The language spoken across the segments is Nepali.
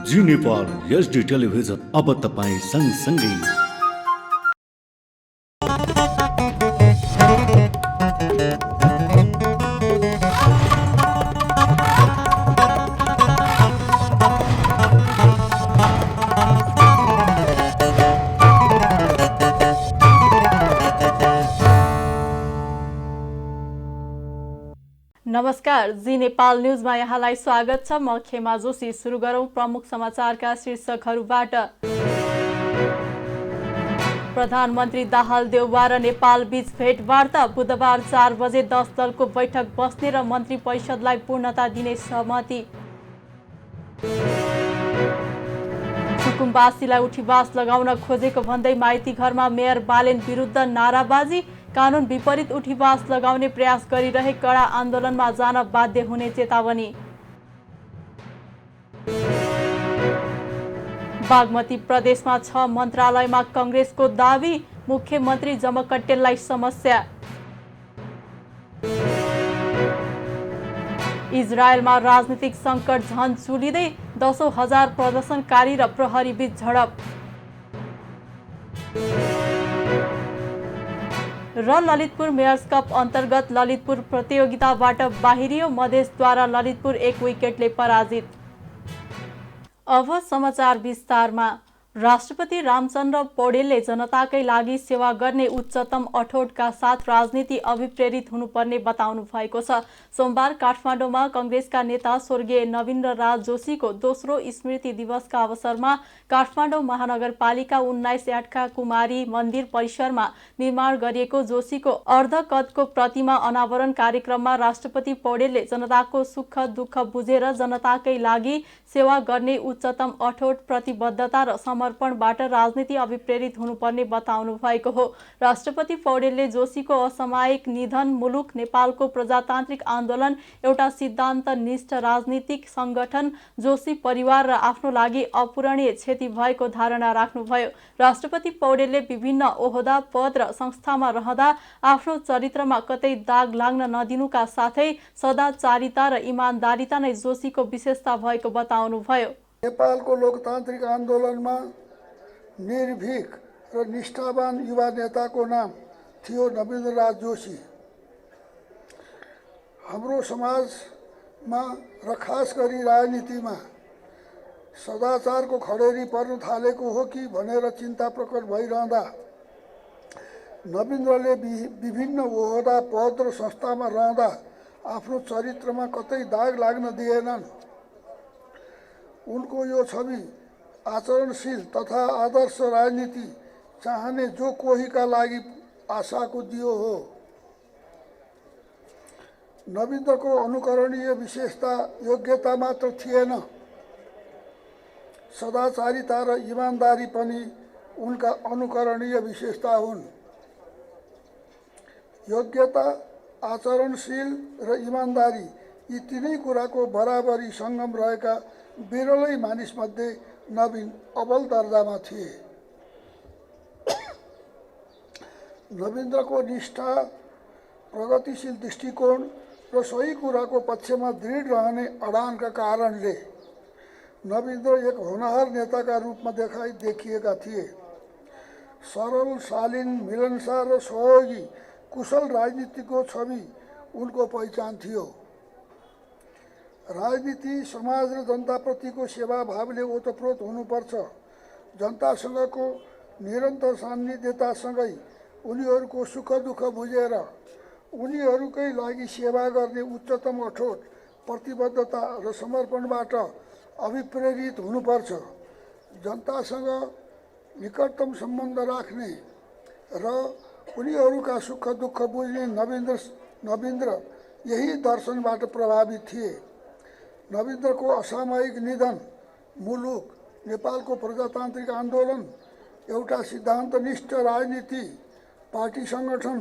जी नेपाल एचडी टेलिभिजन अब तपाईँ सँगसँगै। नमस्कार, जी नेपाल न्यूजमा यहाँलाई स्वागत छ। म खेमा जोशी। सुरु गरौं प्रमुख समाचारका शीर्षकहरूबाट। प्रधानमन्त्री दाहाल देउवा र नेपाल बीच भेटवार्ता। बुधबार 4 बजे 10 दलको बैठक बस्ने र मन्त्री परिषदलाई पूर्णता दिने सहमति। सुकुम्बासीलाई उठीवास लगाउन खोजेको भन्दै माइती घरमा मेयर बालेन विरुद्ध नाराबाजी। कानून विपरीत उठीवास लगाउने प्रयास गरिरहे कडा आन्दोलनमा जान बाध्य हुने चेतावनी। बागमती प्रदेशमा 6 मन्त्रालयमा कांग्रेसको दाबी। मुख्यमन्त्री जमकट्टेललाई समस्या। इजरायलमा राजनीतिक सङ्कट झन चुलिँदै। 10,000 हजार प्रदर्शनकारी र प्रहरीबीच झडप। र ललितपुर मेयर्स कप अन्तर्गत ललितपुर प्रतियोगिताबाट बाहिरियो। मधेसद्वारा ललितपुर 1 विकेटले पराजित। अब समाचार विस्तारमा। राष्ट्रपति रामचन्द्र पौडेलले जनताकै लागि सेवा गर्ने उच्चतम अठोटका साथ राजनीति अभिप्रेरित हुनुपर्ने बताउनु भएको छ। सोमबार काठमाडौँमा कांग्रेसका नेता स्वर्गीय नवीन्द्र राज जोशीको दोस्रो स्मृति दिवसका अवसरमा काठमाडौँ महानगरपालिका 19 याटका कुमारी मन्दिर परिसरमा निर्माण गरिएको जोशीको अर्धकदको प्रतिमा अनावरण कार्यक्रममा राष्ट्रपति पौडेलले जनताको सुख दुःख बुझेर जनताकै लागि सेवा गर्ने उच्चतम अठोट प्रतिबद्धता र समर्पणबाट राजनीति अभिप्रेरित हुनुपर्ने बताउनु भएको हो। राष्ट्रपति पौडेलले जोशीको असामयिक निधन मुलुक नेपालको प्रजातान्त्रिक आन्दोलन एउटा सिद्धान्तनिष्ठ राजनीतिक संगठन जोशी परिवार र आफ्नो लागि अपूरणीय क्षति भएको धारणा राख्नुभयो। राष्ट्रपति पौडेलले विभिन्न ओहदा पद र संस्थामा रहँदा आफ्नो चरित्रमा कतै दाग लाग्न नदिनुका साथै सदाचारिता र इमानदारिता नै जोशीको विशेषता भएको बताउनुभयो। नेपालको लोकतान्त्रिक आन्दोलनमा निर्भीक र निष्ठावान युवा नेताको नाम थियो नवीन्द्र राज जोशी। हाम्रो समाजमा र खास गरी राजनीतिमा सदाचारको खडेरी पर्न थालेको हो कि भनेर चिन्ता प्रकट भइरहँदा नवीन्द्रले विभिन्न ओहदा पद र संस्थामा रहँदा आफ्नो चरित्रमा कतै दाग लाग्न दिएनन्। उनको यो छवि आचरणशील तथा आदर्श राजनीति चाहने जो कोहीका लागि आशाको दियो हो। नवीन्द्रको अनुकरणीय विशेषता योग्यता मात्र थिएन, सदाचारिता र इमानदारी पनि उनका अनुकरणीय विशेषता हुन्। योग्यता, आचरणशील र इमानदारी यी तीनै कुराको बराबरी सङ्गम रहेका बिरलै मानिसमध्ये नवीन अव्वल दर्जामा थिए। नवीन्द्रको निष्ठा, प्रगतिशील दृष्टिकोण र सही कुराको पक्षमा दृढ रहने अडानका कारणले नवीन्द्र एक होनहार नेताका रूपमा देखिएका थिए। सरल, शालीन, मिलनसार र सहयोगी कुशल राजनीतिको छवि उनको पहिचान थियो। राजनीति समाज र जनताप्रतिको सेवा भावले ओतप्रोत हुनुपर्छ। जनतासँगको निरन्तर सान्निध्यतासँगै उनीहरूको सुख दुःख बुझेर उनीहरूकै लागि सेवा गर्ने उच्चतम अठोट प्रतिबद्धता र समर्पणबाट अभिप्रेरित हुनुपर्छ। जनतासँग निकटतम सम्बन्ध राख्ने र उनीहरूका सुख दुःख बुझ्ने नवीन्द्र यही दर्शनबाट प्रभावित थिए। नवीन्द्रको असामयिक निधन मुलुक नेपालको प्रजातान्त्रिक आन्दोलन एउटा सिद्धान्तनिष्ठ राजनीति पार्टी सङ्गठन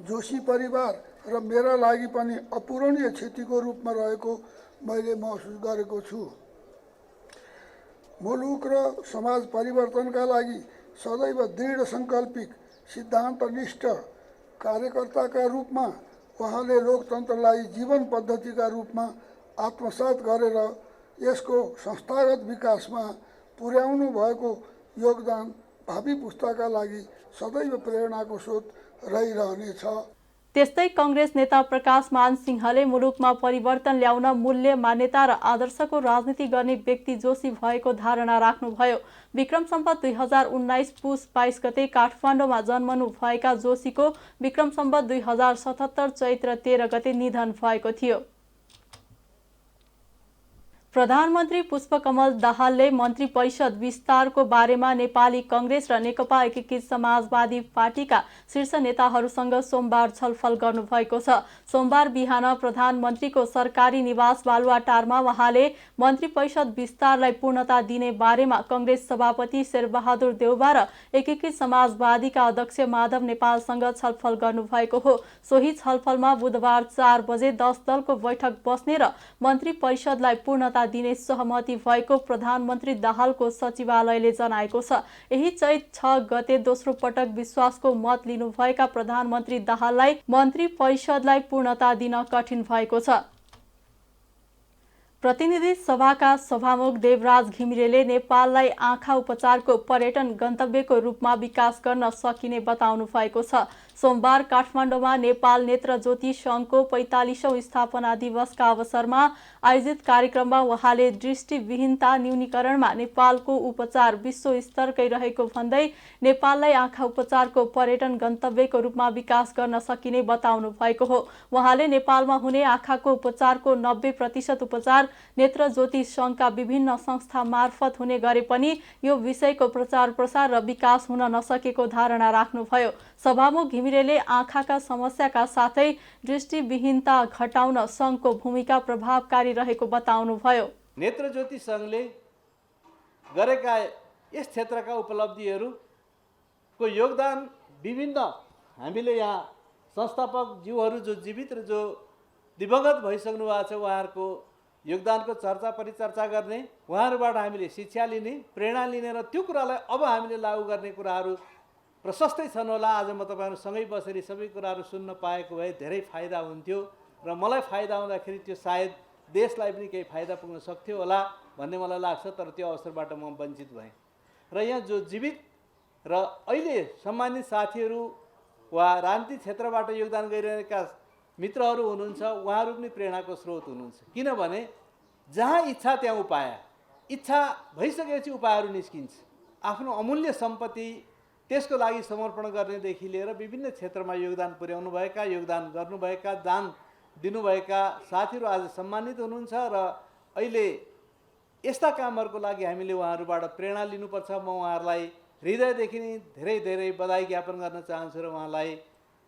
जोशी परिवार र मेरा लागि पनि अपूरणीय क्षतिको रूपमा रहेको मैले महसुस गरेको छु। मुलुक र समाज परिवर्तनका लागि सदैव दृढ सङ्कल्पित सिद्धान्तनिष्ठ कार्यकर्ताका रूपमा उहाँले लोकतन्त्रलाई जीवन पद्धतिका रूपमा आत्मसात गरेर यसको संस्थागत विकासमा पुर्याउनु भएको योगदान भावी पुस्ताका लागि सदैव प्रेरणाको स्रोत रहिरहनेछ। त्यस्तै कङ्ग्रेस नेता प्रकाश मान सिंहले मुलुकमा परिवर्तन ल्याउन मूल्य, मान्यता र आदर्शको राजनीति गर्ने व्यक्ति जोशी भएको धारणा राख्नुभयो। विक्रम सम्वत 2019 पुस 22 गते काठमाडौँमा जन्मनु भएका जोशीको विक्रम सम्वत 2077 चैत्र 13 गते निधन भएको थियो। प्रधानमन्त्री पुष्पकमल दाहालले मन्त्री परिषद विस्तारको बारेमा नेपाली कङ्ग्रेस र नेकपा एकीकृत समाजवादी पार्टीका शीर्ष नेताहरूसँग सोमबार छलफल गर्नुभएको छ। सोमबार बिहान प्रधानमन्त्रीको सरकारी निवास बालुवाटारमा उहाँले मन्त्री परिषद विस्तारलाई पूर्णता दिने बारेमा कङ्ग्रेस सभापति शेरबहादुर देउबा र एकीकृत समाजवादीका अध्यक्ष माधव नेपालसँग छलफल गर्नुभएको हो। सोही छलफलमा बुधबार 4 बजे 10 दलको बैठक बस्ने र मन्त्री परिषदलाई पूर्णता दिने सहमति भएको प्रधानमन्त्री दाहालको सचिवालयले जनाएको छ। यही चैत 6 गते दोस्रो पटक विश्वासको मत लिनुभएका प्रधानमन्त्री दाहाललाई मन्त्री परिषदलाई पूर्णता दिन कठिन भएको छ। प्रतिनिधि सभाका सभामुख देवराज घिमिरेले नेपाललाई आँखा उपचारको पर्यटन गन्तव्यको रूपमा विकास गर्न सकिने बताउनु भएको छ। सोमबार काठमाडौँमा नेपाल नेत्र ज्योति सङ्घको 45औं स्थापना दिवसका अवसरमा आयोजित कार्यक्रममा उहाँले दृष्टिविहीनता न्यूनीकरणमा नेपालको उपचार विश्व स्तरकै रहेको भन्दै नेपाललाई आँखा उपचारको पर्यटन गन्तव्यको रूपमा विकास गर्न सकिने बताउनु भएको हो। उहाँले नेपालमा हुने आँखाको उपचारको 90% उपचार नेत्र ज्योति सङ्घका विभिन्न संस्था मार्फत हुने गरे पनि यो विषयको प्रचार प्रसार र विकास हुन नसकेको धारणा राख्नुभयो। सभामुख घिमिरेले आँखाका समस्याका साथै दृष्टिविहीनता घटाउन सङ्घको भूमिका प्रभावकारी रहेको बताउनुभयो। नेत्र ज्योति सङ्घले गरेका यस क्षेत्रका उपलब्धिहरूको योगदान विभिन्न हामीले यहाँ संस्थापक ज्यूहरू जो जीवित र जो दिवंगत भइसक्नु भएको छ उहाँहरूको योगदानको चर्चा परिचर्चा गर्ने, उहाँहरूबाट हामीले शिक्षा लिने, प्रेरणा लिने र त्यो कुरालाई अब हामीले लागू गर्ने कुराहरू प्रशस्तै छन् होला। आज म तपाईँहरूसँगै बसेर सबै कुराहरू सुन्न पाएको भए धेरै फाइदा हुन्थ्यो र मलाई फाइदा हुँदाखेरि त्यो सायद देशलाई पनि केही फाइदा पुग्न सक्थ्यो होला भन्ने मलाई लाग्छ। तर त्यो अवसरबाट म वञ्चित भएँ र यहाँ जो जीवित र अहिले सम्मानित साथीहरू वा राजनीतिक क्षेत्रबाट योगदान गरिरहेका मित्रहरू हुनुहुन्छ, उहाँहरू पनि प्रेरणाको स्रोत हुनुहुन्छ। किनभने जहाँ इच्छा त्यहाँ उपाय, इच्छा भइसकेपछि उपायहरू निस्किन्छ। आफ्नो अमूल्य सम्पत्ति त्यसको लागि समर्पण गर्नेदेखि लिएर विभिन्न क्षेत्रमा योगदान पुर्याउनुभएका, योगदान गर्नुभएका, दान दिनुभएका साथीहरू आज सम्मानित हुनुहुन्छ र अहिले यस्ता कामहरूको लागि हामीले उहाँहरूबाट प्रेरणा लिनुपर्छ। म उहाँहरूलाई हृदयदेखि नै धेरै धेरै बधाई ज्ञापन गर्न चाहन्छु र उहाँलाई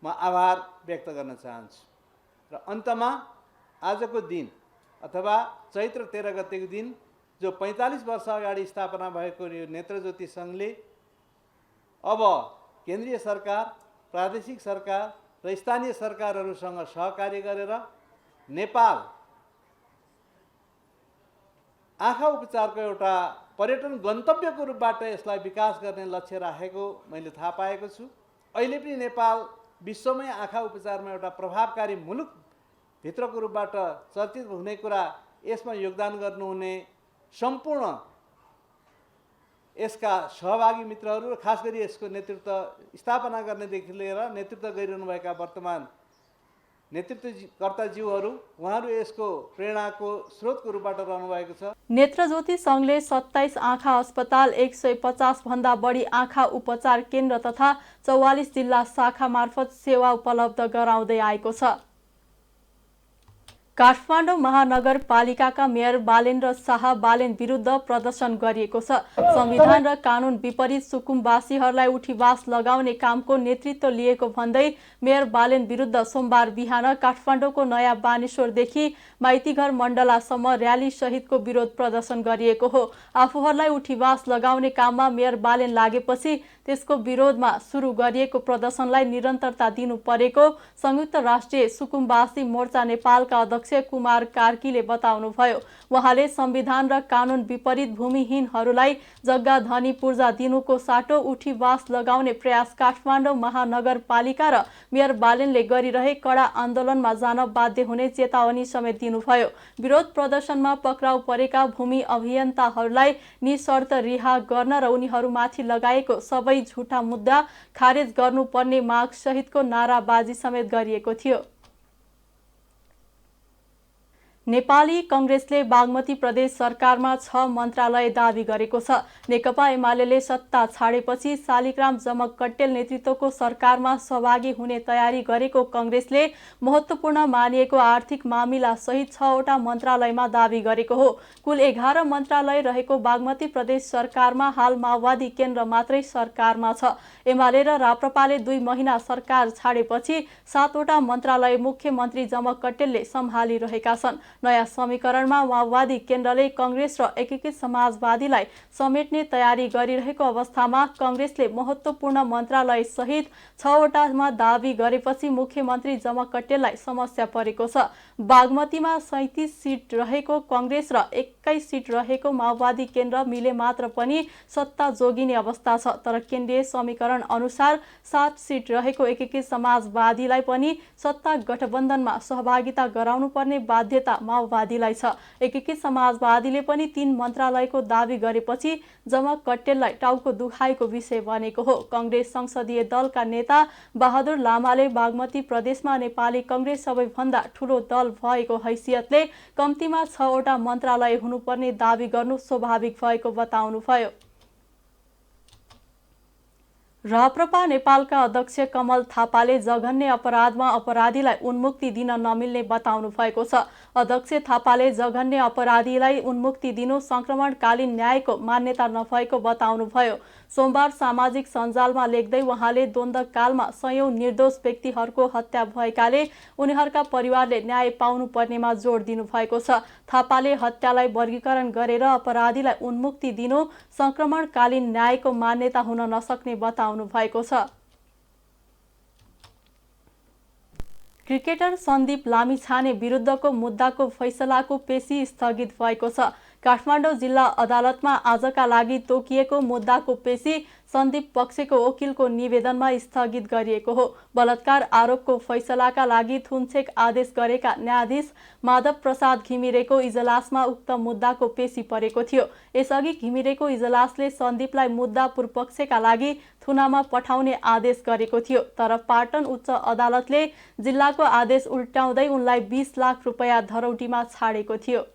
म आभार व्यक्त गर्न चाहन्छु। र अन्तमा आजको दिन अथवा चैत्र 13 गतेको दिन जो 45 वर्ष अगाडि स्थापना भएको यो नेत्र ज्योति सङ्घले अब केन्द्रीय सरकार, प्रादेशिक सरकार र स्थानीय सरकारहरूसँग सहकार्य गरेर नेपाल आँखा उपचारको एउटा पर्यटन गन्तव्यको रूपबाट यसलाई विकास गर्ने लक्ष्य राखेको मैले थाहा पाएको छु। अहिले पनि नेपाल विश्वमै आँखा उपचारमा एउटा प्रभावकारी मुलुक भित्रको रूपबाट चर्चित हुने कुरा, यसमा योगदान गर्नुहुने सम्पूर्ण यसका सहभागी मित्रहरू र खास गरी यसको नेतृत्व स्थापना गर्नेदेखि लिएर नेतृत्व गरिरहनुभएका वर्तमान नेतृत्वकर्ताज्यूहरू, उहाँहरू यसको प्रेरणाको स्रोतको रूपबाट रहनुभएको छ। नेत्र ज्योति सङ्घले 27 आँखा अस्पताल, 150 भन्दा बढी आँखा उपचार केन्द्र तथा 44 जिल्ला शाखा मार्फत सेवा उपलब्ध गराउँदै आएको छ। काठमाडौँ महानगरपालिकाका मेयर बालेन्द्र शाह बालेन विरुद्ध प्रदर्शन गरिएको छ। संविधान र कानुन विपरीत सुकुम्बासीहरूलाई उठीवास लगाउने कामको नेतृत्व लिएको भन्दै मेयर बालेन विरुद्ध सोमबार बिहान काठमाडौँको नयाँ बानेश्वरदेखि माइतीघर मण्डलासम्म र्याली सहितको विरोध प्रदर्शन गरिएको हो। आफूहरूलाई उठीवास लगाउने काममा मेयर बालेन लागेपछि त्यसको विरोधमा सुरु गरिएको प्रदर्शनलाई निरन्तरता दिनु परेको संयुक्त राष्ट्रिय सुकुम्बासी मोर्चा नेपालका अध्यक्ष अध्यक्ष कुमार कार्कीले बताउनुभयो। उहाँले संविधान र कानुन विपरीत भूमिहीनहरूलाई जग्गा धनी पूर्जा दिनुको साटो उठीवास लगाउने प्रयास काठमाडौँ महानगरपालिका र मेयर बालेनले गरिरहे कडा आन्दोलनमा जान बाध्य हुने चेतावनी समेत दिनुभयो। विरोध प्रदर्शनमा पक्राउ परेका भूमि अभियन्ताहरूलाई निशर्त रिहा गर्न र उनीहरूमाथि लगाएको सबै झुटा मुद्दा खारेज गर्नुपर्ने माग सहितको नाराबाजी समेत गरिएको थियो। नेपाली कंग्रेसले बागमती प्रदेश सरकारमा 6 मन्त्रालय दावी गरेको छ। नेकपा एमाले सत्ता छाडेपछि शालिग्राम जमक कट्टेल नेतृत्वको सरकारमा सहभागी हुने तयारी गरेको कंग्रेसले महत्त्वपूर्ण मानिएको आर्थिक मामिला सहित 6 वटा मन्त्रालयमा दावी गरेको हो। कुल 11 मन्त्रालय रहेको बागमती प्रदेश सरकारमा हाल माओवादी केन्द्र मात्रै सरकारमा छ। एमाले र राप्रपाले 2 महिना सरकार छाडेपछि 7 वटा मन्त्रालय मुख्यमन्त्री जमक कट्टेलले सम्हालिरहेका छन्। नयाँ समीकरणमा माओवादी केन्द्रले कंग्रेस र एकीकृत समाजवादीलाई समेट्ने तयारी गरिरहेको अवस्थामा कंग्रेसले महत्त्वपूर्ण मन्त्रालय सहित 6 वटामा दावी गरेपछि मुख्यमन्त्री जमक कट्टेललाई समस्या परेको छ। बागमतीमा 37 सिट रहेको कंग्रेस र 21 सिट रहेको माओवादी केन्द्र मिले मात्र पनि सत्ता जोगिने अवस्था छ। तर केन्द्रीय समीकरण अनुसार 7 सिट रहेको एकीकृत समाजवादीलाई पनि सत्ता गठबन्धनमा सहभागिता गराउनुपर्ने बाध्यता माओवादीलाई छ। एकीकृत समाजवादीले पनि 3 मन्त्रालयको दावी गरेपछि जमक कट्टेललाई टाउको दुखाइको विषय बनेको हो। कंग्रेस संसदीय दलका नेता बहादुर लामाले बागमती प्रदेशमा नेपाली कंग्रेस सबैभन्दा ठूलो दल भएको हैसियतले कम्तीमा 6 वटा मन्त्रालय हुनुपर्ने दावी गर्नु स्वाभाविक भएको बताउनुभयो। राप्रपा नेपालका अध्यक्ष कमल थापाले जघन्य अपराधमा अपराधीलाई उन्मुक्ति दिन नमिल्ने बताउनु भएको छ। अध्यक्ष थापाले जघन्य अपराधीलाई उन्मुक्ति दिनु संक्रमणकालीन न्यायको मान्यता नभएको बताउनुभयो। सोमबार सामाजिक सञ्जालमा लेख्दै उहाँले द्वन्द्वकालमा सयौं निर्दोष व्यक्तिहरूको हत्या भएकाले उनीहरूका परिवारले न्याय पाउनुपर्नेमा जोड दिनुभएको छ। थापाले हत्यालाई वर्गीकरण गरेर अपराधीलाई उन्मुक्ति दिनु संक्रमणकालीन न्यायको मान्यता हुन नसक्ने बताउनु भएको छ। क्रिकेटर सन्दीप लामिछाने विरुद्धको मुद्दाको फैसलाको पेशी स्थगित भएको छ। काठमाडौँ जिल्ला अदालतमा आजका लागि तोकिएको मुद्दाको पेशी सन्दीप पक्षको वकिलको निवेदनमा स्थगित गरिएको हो। बलात्कार आरोपको फैसलाका लागि थुनछेक आदेश गरेका न्यायाधीश माधव प्रसाद घिमिरेको इजलासमा उक्त मुद्दाको पेशी परेको थियो। यसअघि घिमिरेको इजलासले सन्दीपलाई मुद्दा पूर्वपक्षका लागि थुनामा पठाउने आदेश गरेको थियो। तर पाटन उच्च अदालतले जिल्लाको आदेश उल्टाउँदै उनलाई 20 लाख रुपैयाँ धरौटीमा छाडेको थियो।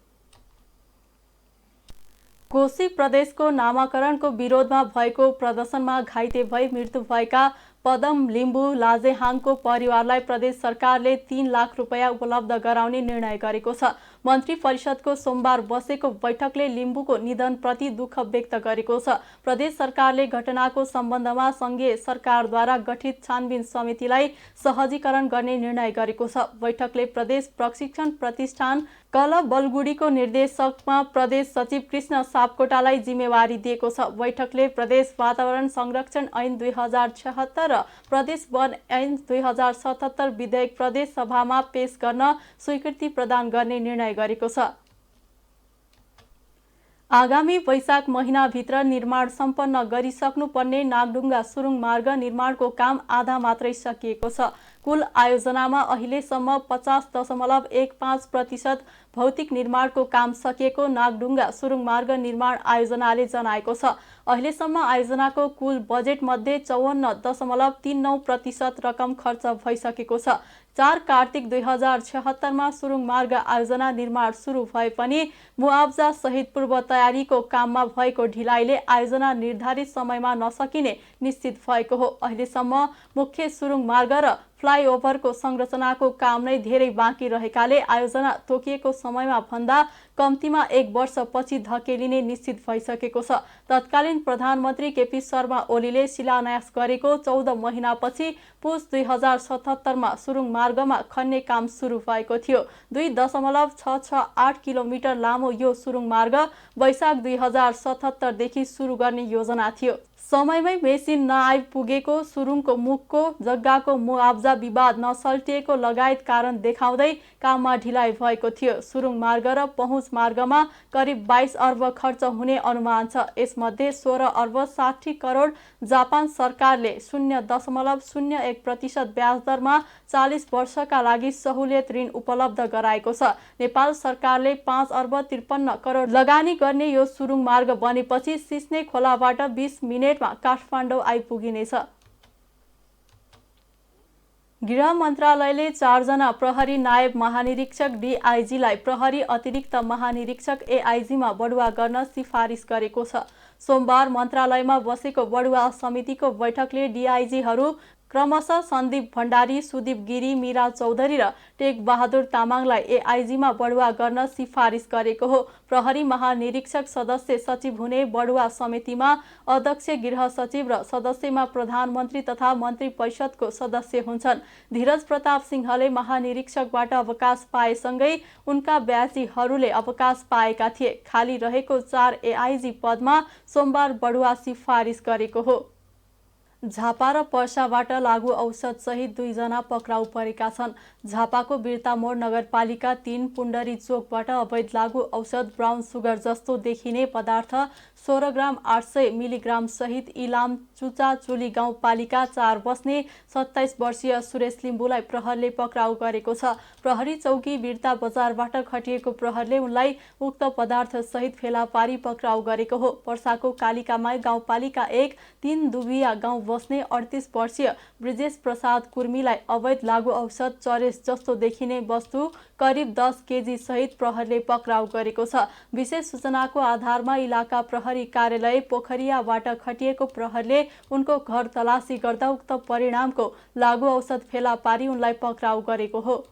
कोशी प्रदेशको नामाकरणको विरोधमा भएको प्रदर्शनमा घाइते भई मृत्यु भएका पदम लिम्बू लाजेहाङको परिवारलाई प्रदेश सरकारले 3 लाख रुपैयाँ उपलब्ध गराउने निर्णय गरेको छ। मन्त्री परिषदको सोमबार बसेको बैठकले लिम्बूको निधनप्रति दुःख व्यक्त गरेको छ। प्रदेश सरकारले घटनाको सम्बन्धमा संघीय सरकारद्वारा गठित छानबिन समितिलाई सहजीकरण गर्ने निर्णय गरेको छ। बैठकले प्रदेश प्रशिक्षण प्रतिष्ठान कल बलगुडीको निर्देशकमा प्रदेश सचिव कृष्ण सापकोटालाई जिम्मेवारी दिएको छ। बैठकले प्रदेश वातावरण संरक्षण ऐन 2076 र प्रदेश वन ऐन 2077 विधेयक प्रदेश सभामा पेश गर्न स्वीकृति प्रदान गर्ने निर्णय गरेको छ। आगामी वैशाख महिनाभित्र निर्माण सम्पन्न गरिसक्नुपर्ने नागढुङ्गा सुरुङ मार्ग निर्माणको काम आधा मात्रै सकिएको छ। कुल आयोजनामा अहिलेसम्म 50.15% भौतिक निर्माणको काम सकिएको नागढुङ्गा सुरुङ मार्ग निर्माण आयोजनाले जनाएको छ। अहिलेसम्म आयोजनाको कुल बजेट मध्ये 54.39% रकम खर्च भइसकेको छ। 4 कार्तिक 2076 मा सुरुङ मार्ग आयोजना निर्माण सुरु भए पनि मुआब्जा सहित पूर्व तयारीको काममा भएको ढिलाइले आयोजना निर्धारित समयमा नसकिने निश्चित भएको हो। अहिलेसम्म मुख्य सुरुङ मार्ग र फ्लाइओभरको संरचनाको काम नै धेरै बाँकी रहेकाले आयोजना तोकिएको समयमा भन्दा कम्तीमा 1 वर्षपछि धकेलिने निश्चित भइसकेको छ। तत्कालीन प्रधानमन्त्री केपी शर्मा ओलीले शिलान्यास गरेको 14 महिनापछि पुस 2077 मा सुरुङ मार्गमा खन्ने काम सुरु भएको थियो। 2.668 किलोमिटर लामो यो सुरुङ मार्ग वैशाख 2077 देखि सुरु गर्ने योजना थियो। समयमै मेसिन नआइपुगेको, सुरुङको मुखको जग्गाको मुआब्जा विवाद नसल्टिएको लगायत कारण देखाउँदै काममा ढिलाइ भएको थियो। सुरुङ मार्ग र पहुँच मार्गमा करिब 22 अर्ब खर्च हुने अनुमान छ। यसमध्ये 16 अर्ब 60 करोड जापान सरकारले 0.01% ब्याज दरमा 40 वर्षका लागि सहुलियत ऋण उपलब्ध गराएको छ। नेपाल सरकारले 5 अर्ब 53 करोड लगानी गर्ने यो सुरुङ मार्ग बनेपछि सिस्ने खोलाबाट 20 मिनेटमा काठमाडौँ आइपुगिनेछ। गृह मन्त्रालयले 4 जना प्रहरी नायब महानिरीक्षक DIGलाई प्रहरी अतिरिक्त महानिरीक्षक AIGमा बढुवा गर्न सिफारिस गरेको छ। सोमबार मन्त्रालयमा बसेको बढुवा समितिको बैठकले DIGहरू क्रमशः सन्दीप भण्डारी, सुदीप गिरी, मीरा चौधरी र टेक बहादुर तामाङलाई AIGमा बढुवा गर्न सिफारिस गरेको हो। प्रहरी महानिरीक्षक सदस्य सचिव हुने बढुवा समितिमा अध्यक्ष, गृह सचिव र सदस्यमा प्रधानमन्त्री तथा मन्त्री परिषदको सदस्य हुन्छन्। धीरज प्रताप सिंहले महानिरीक्षकबाट अवकाश पाएसँगै उनका ब्याजीहरूले अवकाश पाएका थिए। खाली रहेको 4 AIG पदमा सोमबार बढुवा सिफारिस गरेको हो। झापा र पर्साबाट लागु औषध सहित 2 जना पक्राउ परेका छन्। झापाको बिर्तामोड नगरपालिका 3 पुण्डरी चोकबाट अवैध लागु औषध ब्राउन सुगर जस्तो देखिने पदार्थ 16 ग्राम 800 मिलिग्राम सहित इलाम चुचाचुली गाउँपालिका 4 बस्ने 27 वर्षीय सुरेश लिम्बुलाई प्रहरले पक्राउ गरेको छ। प्रहरी चौकी बिर्ता बजारबाट खटिएको प्रहरले उनलाई उक्त पदार्थ सहित फेला पारी पक्राउ गरेको हो। पर्साको कालिकामाई गाउँपालिका 1 3 दुबिया गाउँ बस्ने 38 वर्षीय ब्रिजेश प्रसाद कुर्मीलाई अवैध लागु औषध चरेस जस्तो देखिने वस्तु करिब 10 केजी सहित प्रहरले पक्राउ गरेको छ। विशेष सूचनाको आधारमा इलाका प्रहरी कार्यालय पोखरियाबाट खटिएको प्रहरले उनको घर तलासी गर्दा उक्त परिणामको लागु औषध फेला पारी उनलाई पक्राउ गरेको हो।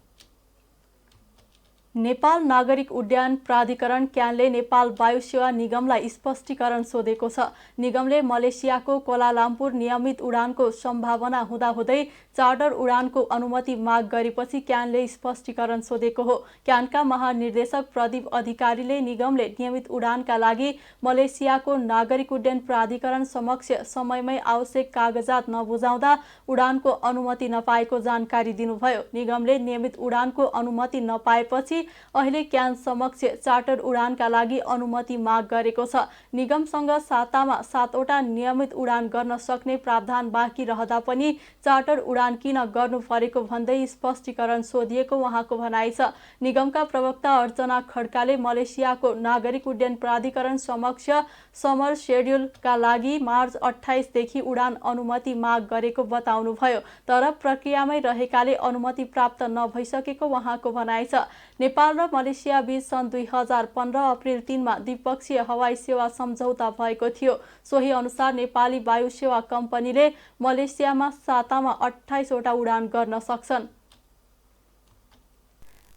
नेपाल नागरिक उड्डयन प्राधिकरण क्यानले नेपाल वायु सेवा निगमलाई स्पष्टीकरण सोधेको छ। निगमले मलेसियाको कोलालम्पुर नियमित उडानको सम्भावना हुँदाहुँदै चार्टर उडानको अनुमति माग गरेपछि क्यानले स्पष्टीकरण सोधेको हो। क्यानका महानिर्देशक प्रदीप अधिकारीले निगमले नियमित उडानका लागि मलेसियाको नागरिक उड्डयन प्राधिकरण समक्ष समयमै आवश्यक कागजात नबुझाउँदा उडानको अनुमति नपाएको जानकारी दिनुभयो। निगमले नियमित उडानको अनुमति नपाएपछि अहिले क्यान समक्ष चार्टर उडानका लागि अनुमति माग गरेको छ। निगमसँग सातामा 7 वटा नियमित उडान गर्न सक्ने प्रावधान बाँकी रहँदा पनि चार्टर उडान किन गर्नु परेको भन्दै स्पष्टीकरण सोधिएको उहाँको भनाइ छ। निगमका प्रवक्ता अर्चना खड्काले मलेसियाको नागरिक उड्डयन प्राधिकरण समक्ष समर शेड्युलका लागि मार्च 28 देखि उडान अनुमति माग गरेको बताउनुभयो। तर प्रक्रियामै रहेकाले अनुमति प्राप्त नभइसकेको उहाँको भनाइ छ। नेपाल र मलेसिया बीच सन् 2015 अप्रिल 3 मा द्विपक्षीय हवाई सेवा सम्झौता भएको थियो। सोही अनुसार नेपाली वायु सेवा कम्पनीले मलेसियामा सातामा 28 वटा उडान गर्न सक्छन्।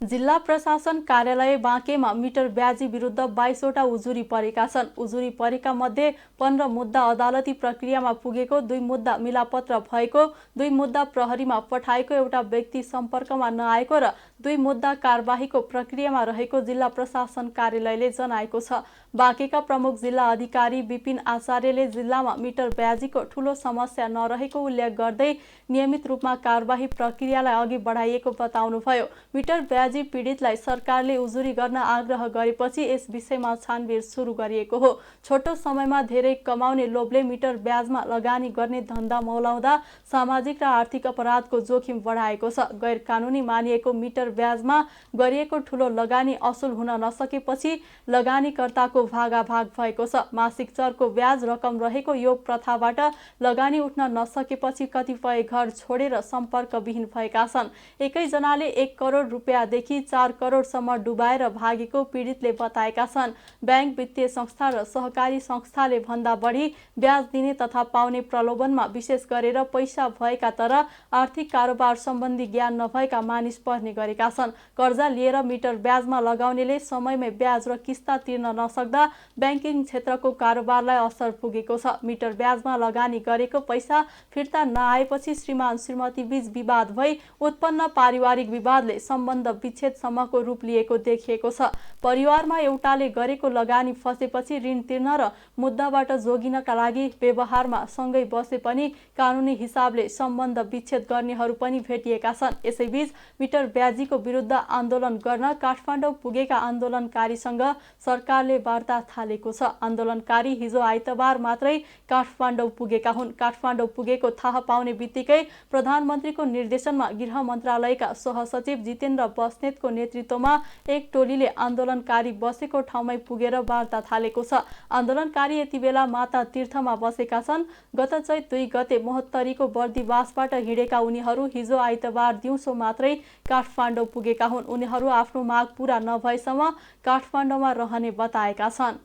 जिल्ला प्रशासन कार्यालय बाँकेमा मिटर ब्याजी विरुद्ध 22 वटा उजुरी परेका छन्। उजुरी परेका मध्ये 15 मुद्दा अदालती प्रक्रियामा पुगेको, 2 मुद्दा मिलापत्र भएको, 2 मुद्दा प्रहरीमा पठाएको, एउटा व्यक्ति सम्पर्कमा नआएको र 2 मुद्दा कारबाहीको प्रक्रियामा रहेको जिल्ला प्रशासन कार्यालयले जनाएको छ। बाँकेका प्रमुख जिल्ला अधिकारी विपिन आचार्यले जिल्लामा मिटर ब्याजीको ठूलो समस्या नरहेको उल्लेख गर्दै नियमित रूपमा कारबाही प्रक्रियालाई अघि बढाइएको बताउनुभयो। मिटर ब्याजी पीडितलाई सरकारले उजुरी गर्न आग्रह गरेपछि यस विषयमा छानबिन सुरु गरिएको हो। छोटो समयमा धेरै कमाउने लोभले मिटर ब्याजमा लगानी गर्ने धन्दा मौलाउँदा सामाजिक र आर्थिक अपराधको जोखिम बढाएको छ। गैर कानुनी मानिएको मिटर ब्याजमा गरिएको ठूलो लगानी असुल हुन नसकेपछि लगानीकर्ताको भागाभाग भएको छ। मासिक चरको ब्याज रकम रहेको यो प्रथाबाट लगानी उठ्न नसकेपछि कतिपय घर छोडेर सम्पर्कविहीन भएका छन्। एकैजनाले 1 करोड रुपियाँदेखि 4 करोडसम्म डुबाएर भागेको पीडितले बताएका छन्। ब्याङ्क, वित्तीय संस्था र सहकारी संस्थाले भन्दा बढी ब्याज दिने तथा पाउने प्रलोभनमा विशेष गरेर पैसा भएका तर आर्थिक कारोबार सम्बन्धी ज्ञान नभएका मानिस पर्ने गरेका छन्। कर्जा लिएर मिटर ब्याजमा लगाउनेले समयमै ब्याज र किस्ता तिर्न नसक्दा ब्याङ्किङ क्षेत्रको कारोबारलाई असर पुगेको छ। मिटर ब्याजमा लगानी गरेको पैसा फिर्ता नआएपछि श्रीमान श्रीमती बीच विवाद भई उत्पन्न पारिवारिक विवादले सम्बन्ध विच्छेदसम्मको रूप लिएको देखिएको छ। परिवारमा एउटाले गरेको लगानी फसेपछि ऋण तिर्न र मुद्दाबाट जोगिनका लागि व्यवहारमा सँगै बसे पनि कानुनी हिसाबले सम्बन्ध विच्छेद गर्नेहरू पनि भेटिएका छन्। यसैबीच मिटर ब्याजीको विरुद्ध आन्दोलन गर्न काठमाडौँ पुगेका आन्दोलनकारीसँग सरकारले वार्ता थालेको छ। आन्दोलनकारी हिजो आइतबार मात्रै काठमाडौँ पुगेका हुन्। काठमाडौँ पुगेको थाहा पाउने बित्तिकै प्रधानमन्त्रीको निर्देशनमा गृह मन्त्रालयका सहसचिव जितेन्द्र बस्नेतको नेतृत्वमा एक टोलीले आन्दोलनकारी बसेको ठाउँमै पुगेर वार्ता थालेको छ। आन्दोलनकारी यति बेला माता तीर्थमा बसेका छन्। गत चैत 2 गते महोत्तरीको बर्दिवासबाट हिँडेका उनीहरू हिजो आइतबार दिउँसो मात्रै काठमाडौँ पुगेका हुन्। उनीहरू आफ्नो माग पूरा नभएसम्म काठमाडौँमा रहने बताएका छन्।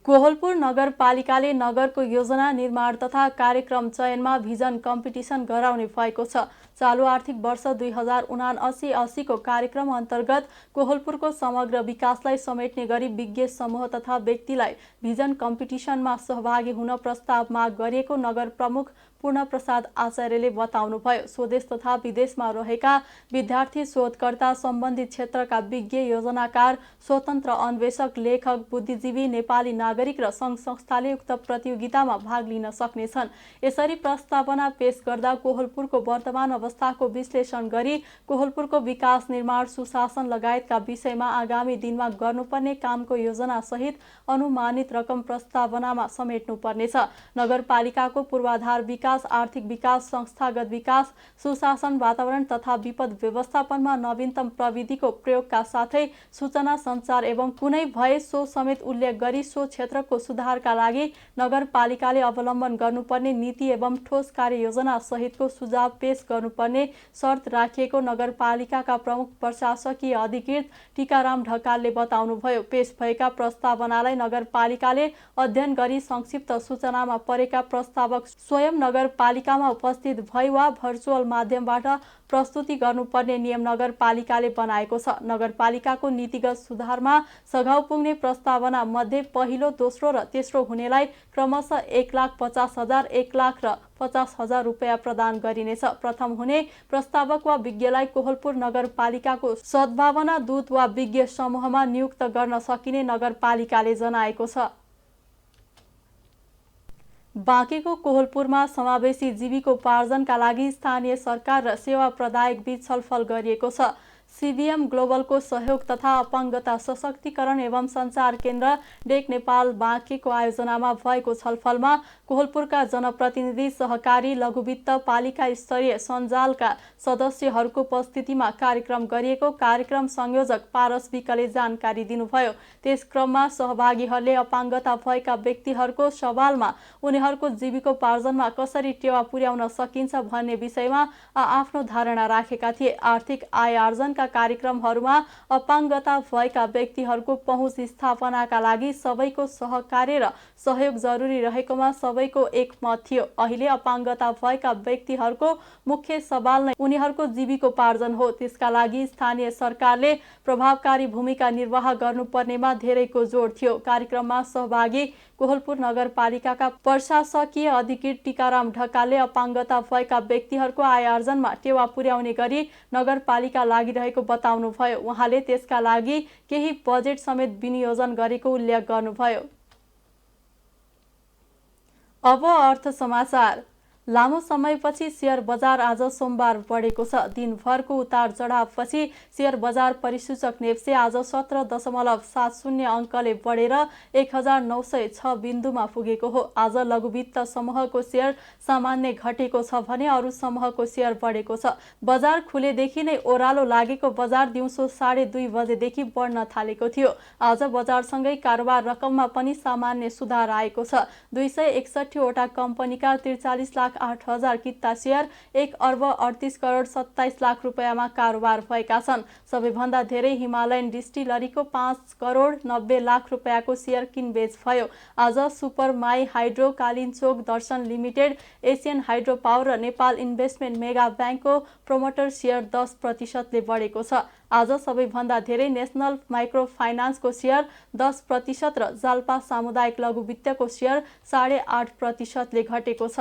कोहलपुर नगरपालिकाले नगरको योजना निर्माण तथा कार्यक्रम चयनमा भिजन कम्पिटिसन गराउने भएको छ। चालु आर्थिक वर्ष 2079-80 को कार्यक्रम अन्तर्गत कोहलपुरको समग्र विकासलाई समेट्ने गरी विज्ञ समूह तथा व्यक्तिलाई भिजन कम्पिटिसनमा सहभागी हुन प्रस्ताव माग गरिएको नगर प्रमुख पूर्ण प्रसाद आचार्यले बताउनुभयो। स्वदेश तथा विदेशमा रहेका विद्यार्थी, शोधकर्ता, सम्बन्धित क्षेत्रका विज्ञ, योजनाकार, स्वतन्त्र अन्वेषक, लेखक, बुद्धिजीवी, नेपाली नागरिक र सङ्घ संस्थाले उक्त प्रतियोगितामा भाग लिन सक्नेछन्। यसरी प्रस्तावना पेश गर्दा कोहलपुरको वर्तमान अवस्थाको विश्लेषण गरी कोहलपुरको विकास, निर्माण, सुशासन लगायतका विषयमा आगामी दिनमा गर्नुपर्ने कामको योजना सहित अनुमानित रकम प्रस्तावनामा समेट्नुपर्नेछ। नगरपालिकाको पूर्वाधार विकास, आर्थिक विकास, संस्थागत विकास, सुशासन, वातावरण तथा विपद व्यवस्थापनमा नवीनतम प्रविधिको प्रयोगका साथै सूचना सञ्चार एवं कुनै भए सो समेत उल्लेख गरी सो क्षेत्रको सुधारका लागि नगरपालिकाले अवलम्बन गर्नुपर्ने नीति एवं ठोस कार्ययोजना सहितको सुझाव पेश गर्नुपर्ने शर्त राखिएको नगरपालिकाका प्रमुख प्रशासकीय अधिकृत टीकाराम ढकालले बताउनुभयो। पेश भएका प्रस्तावनालाई नगरपालिकाले अध्ययन गरी संक्षिप्त सूचनामा परेका प्रस्तावक स्वयं नगरपालिकामा उपस्थित भई वा भर्चुअल माध्यमबाट प्रस्तुति गर्नुपर्ने नियम नगरपालिकाले बनाएको छ। नगरपालिकाको नीतिगत सुधारमा सघाउ पुग्ने प्रस्तावना मध्ये पहिलो, दोस्रो र तेस्रो हुनेलाई क्रमशः 1,50,000, 1,00,000 र 50,000 रुपैयाँ प्रदान गरिनेछ। प्रथम हुने प्रस्तावक वा विज्ञलाई कोहलपुर नगरपालिकाको सद्भावना दूत वा विज्ञ समूहमा नियुक्त गर्न सकिने नगरपालिकाले जनाएको छ। बाँकेको कोहलपुरमा समावेशी जीविकोपार्जनका लागि स्थानीय सरकार र सेवा प्रदायक बीच छलफल गरिएको छ। सीबीएम ग्लोबलको सहयोग तथा अपाङ्गता सशक्तिकरण एवं सञ्चार केन्द्र डेक नेपाल बाँकेको आयोजनामा भएको छलफलमा कोहलपुरका जनप्रतिनिधि, सहकारी, लघुवित्त, पालिका स्तरीय सञ्जालका सदस्यहरूको उपस्थितिमा कार्यक्रम गरिएको कार्यक्रम संयोजक पारस विकले जानकारी दिनुभयो। त्यस क्रममा सहभागीहरूले अपाङ्गता भएका व्यक्तिहरूको सवालमा उनीहरूको जीविकोपार्जनमा कसरी टेवा पुर्याउन सकिन्छ भन्ने विषयमा आफ्नो धारणा राखेका थिए। आर्थिक आय आर्जनका कार्यक्रमहरूमा अपाङ्गता भएका व्यक्तिहरूको पहुँच स्थापनाका लागि सबैको सहकार्य र सहयोग जरुरी रहेकोमा सबैको एकमत थियो। अहिले अपाङ्गता भएका व्यक्तिहरूको मुख्य सवाल नै उनीहरूको जीविकोपार्जन हो। त्यसका लागि स्थानीय सरकारले प्रभावकारी भूमिका निर्वाह गर्नुपर्नेमा धेरैको जोड थियो। कार्यक्रममा सहभागी कोहलपुर नगरपालिकाका प्रशासकीय अधिकृत टीकाराम ढकालले अपाङ्गता भएका व्यक्तिहरूको आय आर्जनमा टेवा पुर्याउने गरी नगरपालिका लागिरहेको बताउनुभयो। उहाँले त्यसका लागि केही बजेट समेत विनियोजन गरेको उल्लेख गर्नुभयो। अब अर्थ समाचार। लामो समयपछि शेयर बजार आज सोमबार बढेको छ। दिनभरको उतार चढावपछि शेयर बजार परिसूचक नेप्से आज 17.70 अङ्कले बढेर 1906 बिन्दुमा पुगेको हो। आज लघुवित्त समूहको शेयर सामान्य घटेको छ भने अरू समूहको शेयर बढेको छ। बजार खुलेदेखि नै ओह्रालो लागेको बजार दिउँसो 2:30 बजेदेखि बढ्न थालेको थियो। आज बजारसँगै कारोबार रकममा पनि सामान्य सुधार आएको छ। 261 वटा कम्पनीका 43,08,000 किता शेयर 1,38,27,00,000 रुपैयाँमा कारोबार भएका छन्। सबैभन्दा धेरै हिमालयन डिस्टिलरीको 5,90,00,000 रुपैयाँको शेयर किनबेच भयो। आज super my hydro, Kalinchowk Darshan limited, Asian hydro power र नेपाल इन्भेस्टमेन्ट मेगा ब्याङ्कको प्रोमोटर शेयर 10% बढेको छ। आज सबैभन्दा धेरै नेसनल माइक्रो फाइनान्सको शेयर 10% र जाल्पा सामुदायिक लघु वित्तको शेयर 8.5% घटेको छ।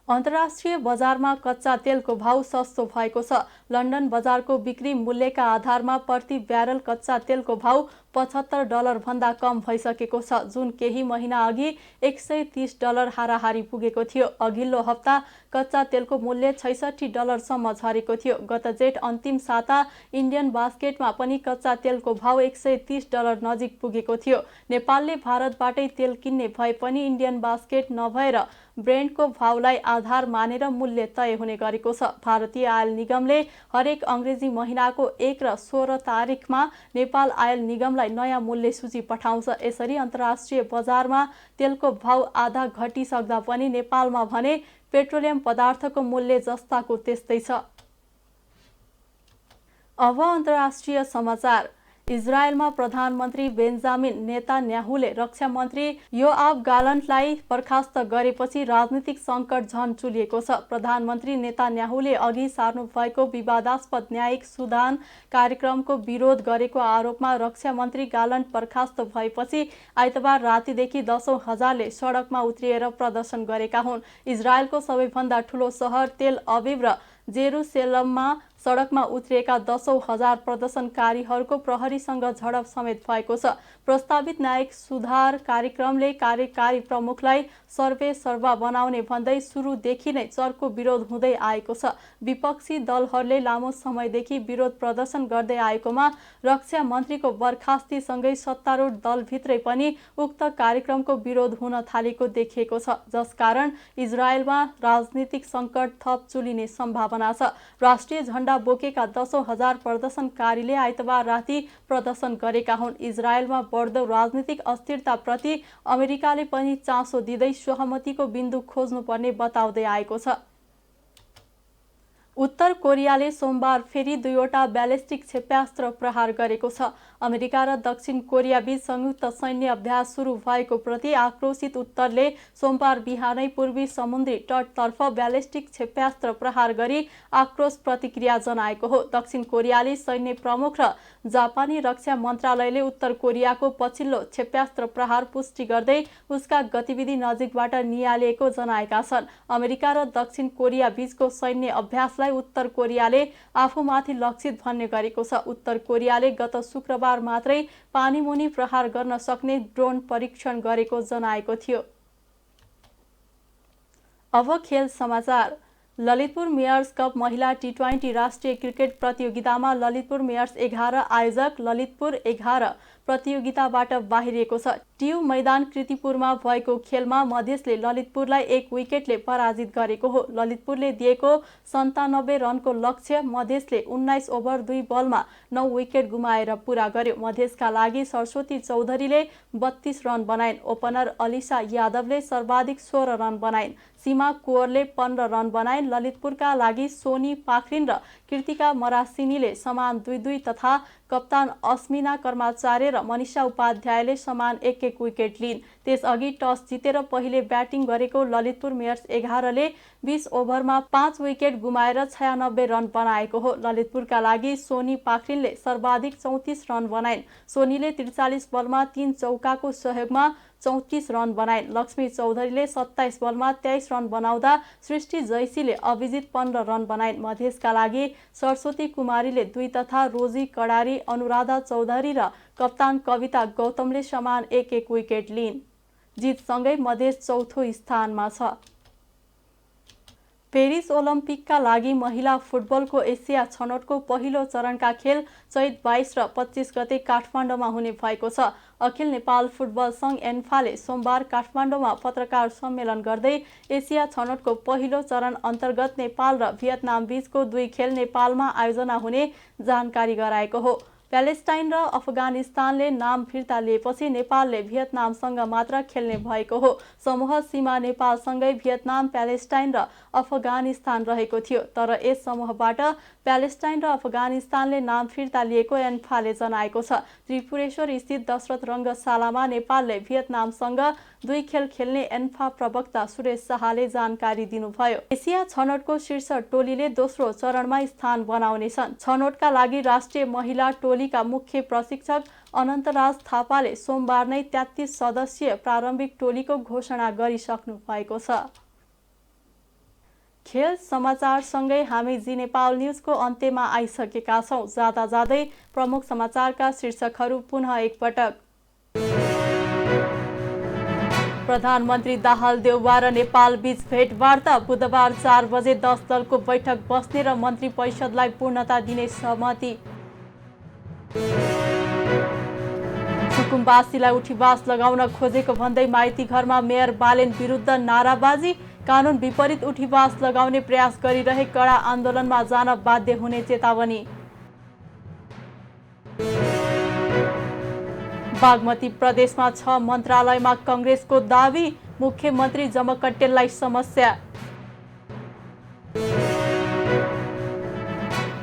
अन्तर्राष्ट्रिय बजारमा कच्चा तेलको भाउ सस्तो भएको छ। लन्डन बजारको बिक्री मूल्यका आधारमा प्रति ब्यारल कच्चा तेलको भाउ $75 भन्दा कम भइसकेको छ, जुन केही महिना अघि $130 हाराहारी पुगेको थियो। अघिल्लो हप्ता कच्चा तेलको मूल्य $66 सम्म झरेको थियो। गत जेठ अन्तिम साता इन्डियन बास्केटमा पनि कच्चा तेलको भाउ $130 नजिक पुगेको थियो। नेपालले भारतबाटै तेल किन्ने भए पनि इन्डियन बास्केट नभएर ब्रेन्डको भाउलाई आधार मानेर मूल्य तय हुने गरेको छ। भारतीय आयल निगमले हरेक अङ्ग्रेजी महिनाको 1 र 16 तारिखमा नेपाल आयल निगमलाई नयाँ मूल्य सूची पठाउँछ। यसरी अन्तर्राष्ट्रिय बजारमा तेलको भाउ आधा घटिसक्दा पनि नेपालमा भने पेट्रोलियम पदार्थको मूल्य जस्ताको त्यस्तै छ। अब अन्तर्राष्ट्रिय समाचार। इजरायलमा प्रधानमन्त्री बेन्जामिन नेतान्याहुले रक्षा मन्त्री योआव गालन्टलाई बर्खास्त गरेपछि राजनीतिक सङ्कट झन चुलिएको छ। प्रधानमन्त्री नेतान्याहुले अघि सार्नु भएको विवादास्पद न्यायिक सुधान कार्यक्रमको विरोध गरेको आरोपमा रक्षा मन्त्री गालन्ट बर्खास्त भएपछि आइतबार रातिदेखि दशौं हजारले सडकमा उत्रिएर प्रदर्शन गरेका हुन्। इजरायलको सबैभन्दा ठूलो सहर तेल अभिभ र जेरुसेलममा सडकमा उत्रिएका दशौं हजार प्रदर्शनकारीहरूको प्रहरीसँग झडप समेत भएको छ। प्रस्तावित न्यायिक सुधार कार्यक्रमले कार्यकारी प्रमुखलाई सर्वेसर्वा बनाउने भन्दै सुरुदेखि नै चर्को विरोध हुँदै आएको छ। विपक्षी दलहरूले लामो समयदेखि विरोध प्रदर्शन गर्दै आएकोमा रक्षा मन्त्रीको बर्खास्तीसँगै सत्तारूढ दलभित्रै पनि उक्त कार्यक्रमको विरोध हुन थालेको देखिएको छ, जसकारण इजरायलमा राजनीतिक सङ्कट थप चुलिने सम्भावना छ। राष्ट्रिय झण्डा बोकेका दशौं हजार प्रदर्शनकारीले आइतबार राति प्रदर्शन गरेका हुन्। इजरायलमा बढ्दो राजनीतिक अस्थिरताप्रति अमेरिकाले पनि चासो दिँदै सहमतिको बिन्दु खोज्नुपर्ने बताउँदै आएको छ। उत्तर कोरियाले सोमबार फेरि 2वटा ब्यालिस्टिक क्षेप्यास्त्र प्रहार गरेको छ। अमेरिका र दक्षिण कोरिया बीच संयुक्त सैन्य अभ्यास सुरु भएको प्रति आक्रोशित उत्तरले सोमबार बिहानै पूर्वी समुद्री तटतर्फ ब्यालिस्टिक क्षेप्यास्त्र प्रहार गरी आक्रोश प्रतिक्रिया जनाएको हो। दक्षिण कोरियाली सैन्य प्रमुख र जापानी रक्षा मन्त्रालयले उत्तर कोरियाको पछिल्लो क्षेप्यास्त्र प्रहार पुष्टि गर्दै उसका गतिविधि नजिकबाट नियालिएको जनाएका छन्। अमेरिका र दक्षिण कोरिया बीचको सैन्य अभ्यासलाई उत्तर कोरियाले आफूमाथि लक्षित भन्ने गरेको छ। उत्तर कोरियाले गत शुक्रबार मात्रै पानीमुनि प्रहार गर्न सक्ने ड्रोन परीक्षण गरेको जनाएको थियो। अब खेल समाचार। ललितपुर मेयर्स कप महिला T20 राष्ट्रिय क्रिकेट प्रतियोगितामा ललितपुर मेयर्स 11 आयोजक ललितपुर 11 प्रतियोगिताबाट बाहिरिएको छ। ट्यु मैदान कृतिपुरमा भएको खेलमा मधेसले ललितपुरलाई 1 विकेटले पराजित गरेको हो। ललितपुरले दिएको 97 रनको लक्ष्य मधेसले 19 ओभर 2 बलमा 9 विकेट गुमाएर पूरा गर्यो। मधेसका लागि सरस्वती चौधरीले 32 रन बनाइन्। ओपनर अलिसा यादवले सर्वाधिक 16 रन बनाइन्। सीमा कुवरले 15 रन बनाइन्। ललितपुरका लागि सोनी पाखरिन र कृतिका मरासिनीले समान 2-2 तथा कप्तान अस्मिना कर्माचार्य र मनिषा उपाध्यायले समान 1-1 विकेट लिइन्। त्यसअघि टस जितेर पहिले ब्याटिङ गरेको ललितपुर मेयर्स 11ले 20 ओभरमा 5 विकेट गुमाएर 96 रन बनाएको हो। ललितपुरका लागि सोनी पाखरिनले सर्वाधिक 34 रन बनाइन्। सोनीले 43 बलमा 3 चौकाको सहयोगमा 34 रन बनाइन्। लक्ष्मी चौधरीले 27 बलमा 23 रन बनाउँदा सृष्टि जैसीले अभिजित 15 रन बनाइन्। मधेसका लागि सरस्वती कुमारीले 2 तथा रोजी कडारी, अनुराधा चौधरी र कप्तान कविता गौतमले समान 1-1 विकेट लिइन्। जितसँगै मधेस चौथो स्थानमा छ। पेरिस ओलम्पिकका लागि महिला फुटबलको एसिया छनौटको पहिलो चरणका खेल चैत 22 र 25 गते काठमाडौँमा हुने भएको छ। अखिल नेपाल फुटबल सङ्घ एन्फाले सोमबार काठमाडौँमा पत्रकार सम्मेलन गर्दै एसिया छनौटको पहिलो चरण अन्तर्गत नेपाल र भियतनाम बीचको 2 खेल नेपालमा आयोजना हुने जानकारी गराएको हो। प्यालेस्टाइन र अफगानिस्तानले नाम फिर्ता लिएपछि नेपालले भियतनामसँग मात्र खेल्ने भएको हो। समूह सीमा नेपालसँगै भियतनाम, प्यालेस्टाइन र अफगानिस्तान रहेको थियो, तर यस समूहबाट प्यालेस्टाइन र अफगानिस्तानले नाम फिर्ता लिएको एन्फाले जनाएको छ। त्रिपुरेश्वर स्थित दशरथ रङ्गशालामा नेपालले भियतनामसँग 2 खेल खेल्ने एन्फा प्रवक्ता सुरेश शाहले जानकारी दिनुभयो। एसिया छनौटको शीर्ष टोलीले दोस्रो चरणमा स्थान बनाउनेछन्। छनौटका लागि राष्ट्रिय महिला टोलीका मुख्य प्रशिक्षक अनन्तराज थापाले सोमबार नै 33 सदस्यीय प्रारम्भिक टोलीको घोषणा गरिसक्नु भएको छ। खेल समाचारसँगै हामी जी नेपाल न्युजको अन्त्यमा आइसकेका छौँ। जाँदा जाँदै प्रमुख समाचारका शीर्षकहरू पुनः एकपटक। प्रधानमन्त्री दाहाल देउवा र नेपाल बीच भेटवार्ता। बुधबार 4 बजे 10 दलको बैठक बस्ने र मन्त्री परिषदलाई पूर्णता दिने सहमति। सुकुम्बासीलाई उठीवास लगाउन खोजेको भन्दै माइती घरमा मेयर बालेन विरुद्ध नाराबाजी। कानुन विपरीत उठीवास लगाउने प्रयास गरिरहे कडा आन्दोलनमा जान बाध्य हुने चेतावनी। बागमती प्रदेशमा 6 मन्त्रालयमा कांग्रेसको दाबी। मुख्यमन्त्री जमकट्टेललाई समस्या।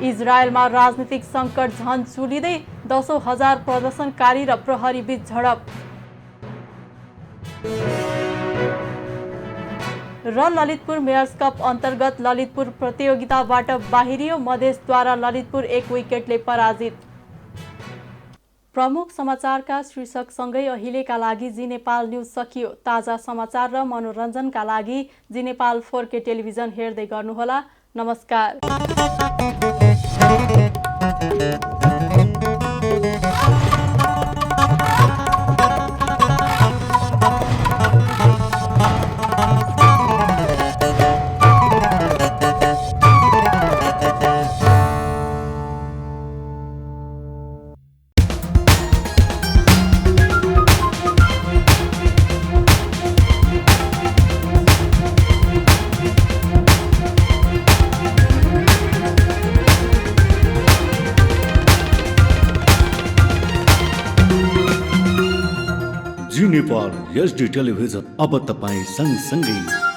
इजरायलमा राजनीतिक सङ्कट झन चुलिँदै 10,000 प्रदर्शनकारी र प्रहरी बीच झडप। र ललितपुर मेयर्स कप अन्तर्गत ललितपुर प्रतियोगिताबाट बाहिरियो मधेसद्वारा ललितपुर 1 विकेटले पराजित। प्रमुख समाचारका शीर्षकसँगै अहिलेका लागि जी नेपाल न्युज सकियो। ताजा समाचार र मनोरञ्जनका लागि जी नेपाल 4K टेलिभिजन हेर्दै गर्नुहोला। नमस्कार। जी नेपाल HD टेलिभिजन अब तपाईँ सँगसँगै